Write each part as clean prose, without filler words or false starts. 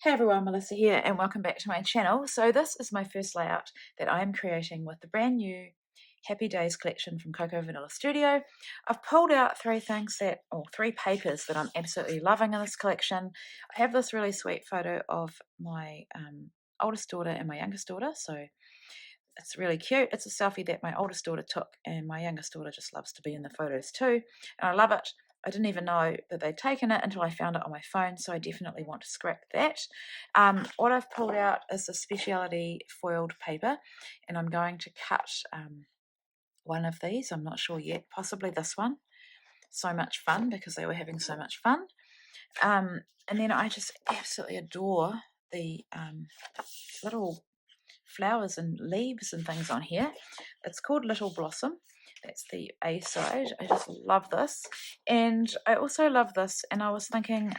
Hey everyone, Melissa here and welcome back to my channel. So this is my first layout that I am creating with the brand new Happy Days collection from Cocoa Vanilla Studio. I've pulled out three papers that I'm absolutely loving in this collection. I have this really sweet photo of my oldest daughter and my youngest daughter, so it's really cute. It's a selfie that my oldest daughter took and my youngest daughter just loves to be in the photos too, and I love it. I didn't even know that they'd taken it until I found it on my phone, so I definitely want to scrap that. What I've pulled out is a speciality foiled paper, and I'm going to cut one of these. I'm not sure yet, possibly this one. So much fun because they were having so much fun. And then I just absolutely adore the little flowers and leaves and things on here. It's called Little Blossom. That's the A side. I just love this. And I also love this, and I was thinking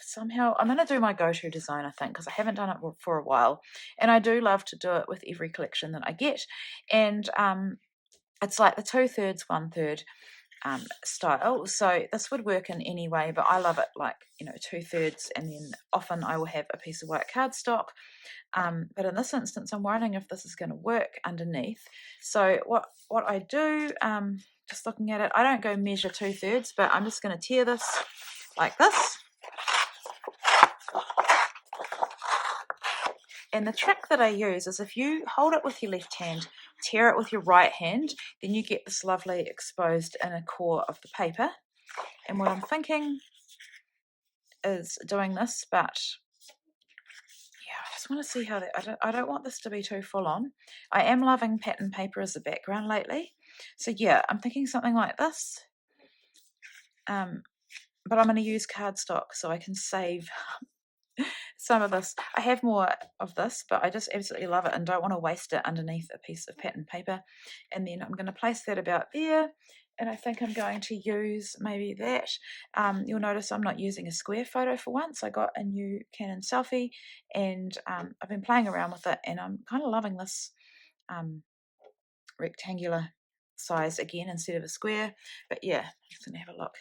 somehow I'm going to do my go-to design, I think, because I haven't done it for a while, and I do love to do it with every collection that I get. And it's like the 2/3, 1/3 style. So this would work in any way, but I love it like, 2/3, and then often I will have a piece of white cardstock. But in this instance, I'm wondering if this is going to work underneath. So what I do, just looking at it, I don't go measure 2/3, but I'm just going to tear this like this. And the trick that I use is if you hold it with your left hand, tear it with your right hand, then you get this lovely exposed inner core of the paper. And what I'm thinking is doing this, but yeah, I just want to see how that, I don't want this to be too full on. I am loving pattern paper as a background lately. So yeah, I'm thinking something like this. But I'm going to use cardstock so I can save some of this. I have more of this, but I just absolutely love it and don't want to waste it underneath a piece of pattern paper. And then I'm going to place that about there. And I think I'm going to use maybe that. You'll notice I'm not using a square photo for once. I got a new Canon selfie, and I've been playing around with it, and I'm kind of loving this rectangular size again instead of a square. But yeah, I'm just going to have a look.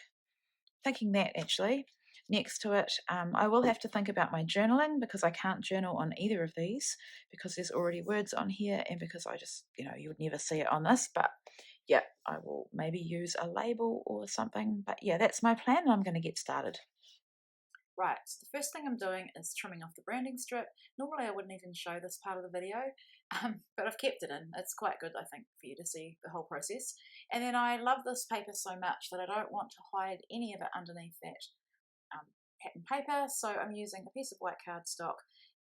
Thinking that actually. Next to it, I will have to think about my journaling because I can't journal on either of these because there's already words on here, and because I just, you would never see it on this. But yeah, I will maybe use a label or something. But yeah, that's my plan, and I'm going to get started. Right, so the first thing I'm doing is trimming off the branding strip. Normally I wouldn't even show this part of the video, but I've kept it in. It's quite good, I think, for you to see the whole process. And then I love this paper so much that I don't want to hide any of it underneath that pattern paper, so I'm using a piece of white cardstock,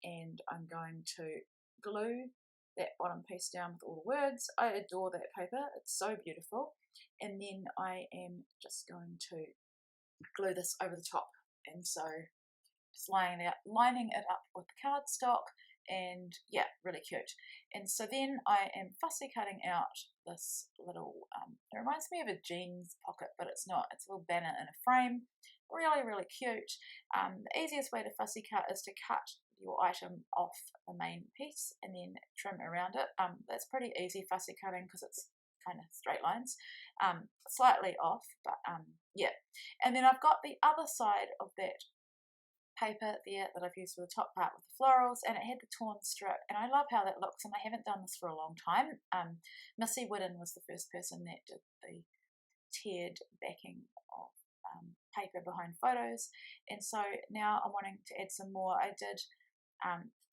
and I'm going to glue that bottom piece down with all the words. I adore that paper, it's so beautiful. And then I am just going to glue this over the top, and so just lining it up with the cardstock, and yeah, really cute. And so then I am fussy cutting out this little, it reminds me of a jeans pocket, but it's not. It's a little banner in a frame. Really, really cute. The easiest way to fussy cut is to cut your item off the main piece and then trim around it. That's pretty easy fussy cutting because it's kind of straight lines, slightly off, but yeah. And then I've got the other side of that paper there that I've used for the top part with the florals, and it had the torn strip, and I love how that looks, and I haven't done this for a long time. Missy Whiddon was the first person that did the tiered backing of paper behind photos, and so now I'm wanting to add some more. I did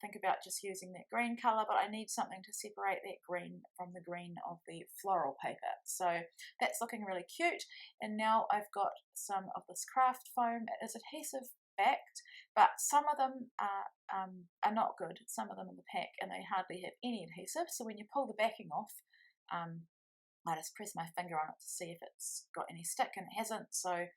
think about just using that green colour, but I need something to separate that green from the green of the floral paper, so that's looking really cute. And now I've got some of this craft foam. It is adhesive backed, but some of them are not good. Some of them in the pack, and they hardly have any adhesive, so when you pull the backing off, I just press my finger on it to see if it's got any stick, and it hasn't, so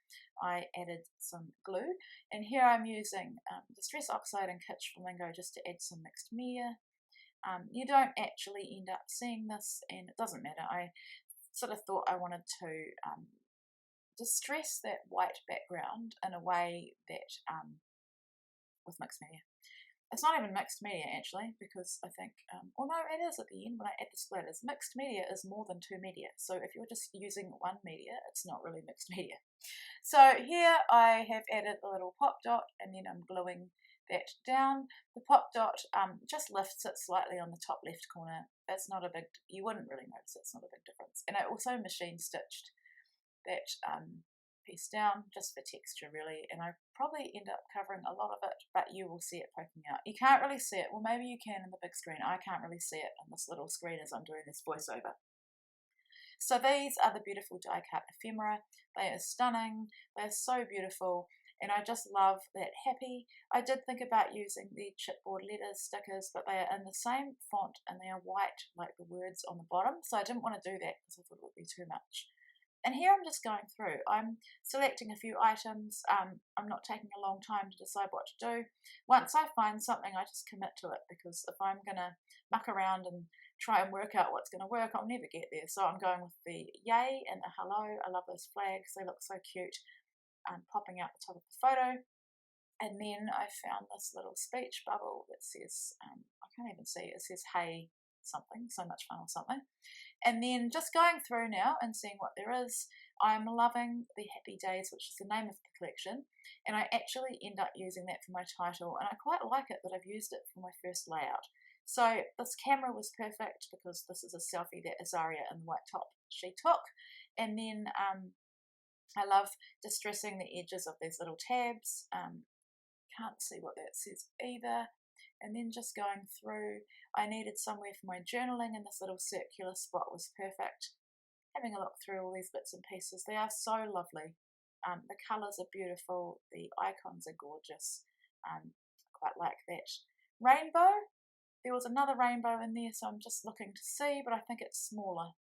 I added some glue. And here I'm using Distress Oxide and Kitsch Flamingo just to add some mixed media. You don't actually end up seeing this, and it doesn't matter. I sort of thought I wanted to distress that white background in a way that, with mixed media. It's not even mixed media actually, because I think, no, it is at the end when I add the splatters. Mixed media is more than two media, so if you're just using one media, it's not really mixed media. So here I have added a little pop dot, and then I'm gluing that down. The pop dot just lifts it slightly on the top left corner. That's not a big, you wouldn't really notice, it's not a big difference. And I also machine stitched that piece down just for texture really, and I probably end up covering a lot of it, but you will see it poking out. You can't really see it, well maybe you can in the big screen. I can't really see it on this little screen as I'm doing this voiceover. So these are the beautiful die cut ephemera. They are stunning, they're so beautiful, and I just love that happy. I did think about using the chipboard letters stickers, but they are in the same font and they are white like the words on the bottom, so I didn't want to do that because I thought it would be too much. And here I'm just going through. I'm selecting a few items. I'm not taking a long time to decide what to do. Once I find something, I just commit to it, because if I'm going to muck around and try and work out what's going to work, I'll never get there. So I'm going with the yay and the hello. I love those flags. They look so cute, popping out the top of the photo. And then I found this little speech bubble that says, I can't even see, it says hey something, so much fun or something. And then just going through now and seeing what there is. I'm loving the Happy Days, which is the name of the collection, and I actually end up using that for my title, and I quite like it that I've used it for my first layout. So this camera was perfect because this is a selfie that Azaria in the white top she took. And then I love distressing the edges of these little tabs. Can't see what that says either. And then just going through, I needed somewhere for my journaling, and this little circular spot was perfect. Having a look through all these bits and pieces, they are so lovely. The colours are beautiful, the icons are gorgeous. Quite like that rainbow. There was another rainbow in there, so I'm just looking to see, but I think it's smaller.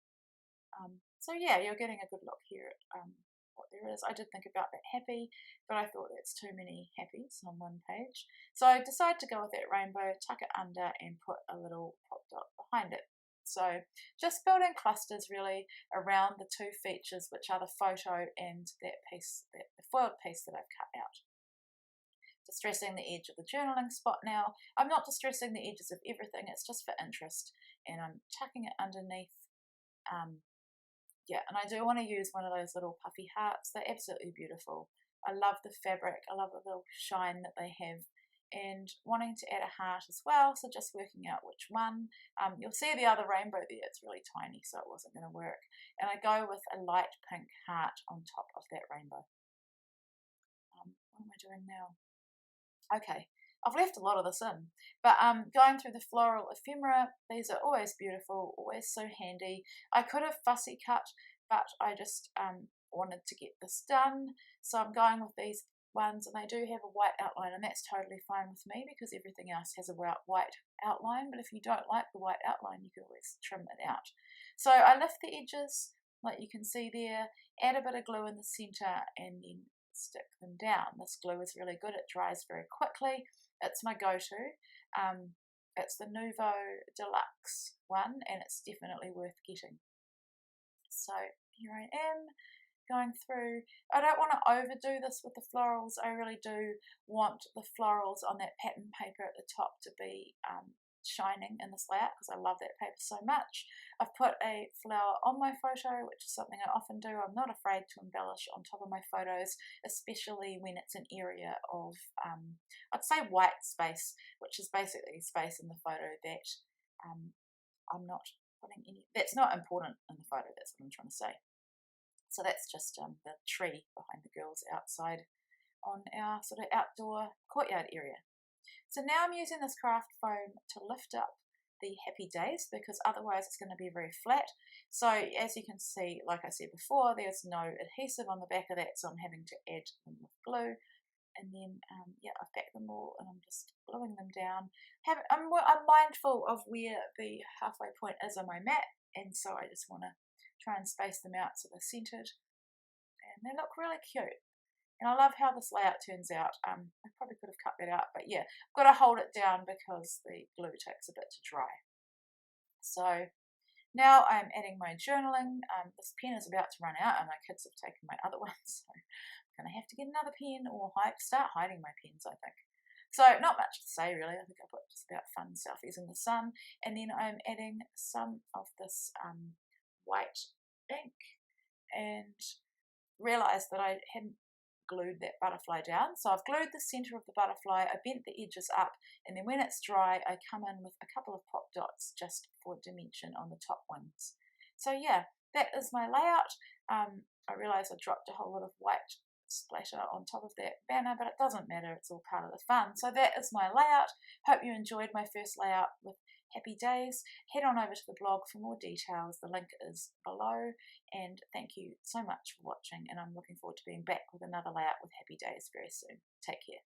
So yeah, you're getting a good look here at what there is. I did think about that happy, but I thought that's too many happies on one page. So I decided to go with that rainbow, tuck it under, and put a little pop dot behind it. So just building clusters really around the two features, which are the photo and that piece, the foiled piece that I've cut out. Distressing the edge of the journaling spot now. I'm not distressing the edges of everything, it's just for interest, and I'm tucking it underneath. Yeah, and I do want to use one of those little puffy hearts. They're absolutely beautiful. I love the fabric. I love the little shine that they have, and wanting to add a heart as well. So just working out which one. You'll see the other rainbow there. It's really tiny, so it wasn't going to work. And I go with a light pink heart on top of that rainbow. What am I doing now? Okay, I've left a lot of this in, but going through the floral ephemera, these are always beautiful, always so handy. I could have fussy cut, but I just wanted to get this done, so I'm going with these ones, and they do have a white outline, and that's totally fine with me because everything else has a white outline. But if you don't like the white outline, you can always trim it out. So I lift the edges, like you can see there, add a bit of glue in the center, and then stick them down. This glue is really good, it dries very quickly. It's my go-to. It's the Nuvo Deluxe one, and it's definitely worth getting. So here I am going through. I don't want to overdo this with the florals. I really do want the florals on that pattern paper at the top to be shining in this layout because I love that paper so much. I've put a flower on my photo, which is something I often do. I'm not afraid to embellish on top of my photos, especially when it's an area of, I'd say white space, which is basically space in the photo that I'm not putting any, that's not important in the photo, that's what I'm trying to say. So that's just the tree behind the girls outside on our sort of outdoor courtyard area. So now I'm using this craft foam to lift up the Happy Days because otherwise it's going to be very flat. So as you can see, like I said before, there's no adhesive on the back of that, so I'm having to add them with glue. And then, yeah, I've packed them all and I'm just gluing them down. I'm mindful of where the halfway point is on my mat, and so I just want to try and space them out so they're centered. And they look really cute. And I love how this layout turns out. I probably could have cut that out, but yeah, I've got to hold it down because the glue takes a bit to dry. So now I'm adding my journaling. This pen is about to run out and my kids have taken my other one, so I'm going to have to get another pen or start hiding my pens, I think. So not much to say really. I think I put just about fun selfies in the sun, and then I'm adding some of this white ink and realised that I hadn't glued that butterfly down. So I've glued the center of the butterfly, I bent the edges up, and then when it's dry, I come in with a couple of pop dots just for dimension on the top ones. So yeah, that is my layout. I realise I dropped a whole lot of white splatter on top of that banner, but it doesn't matter, it's all part of the fun. So that is my layout. Hope you enjoyed my first layout with Happy Days. Head on over to the blog for more details. The link is below, and thank you so much for watching, and I'm looking forward to being back with another layout with Happy Days very soon. Take care.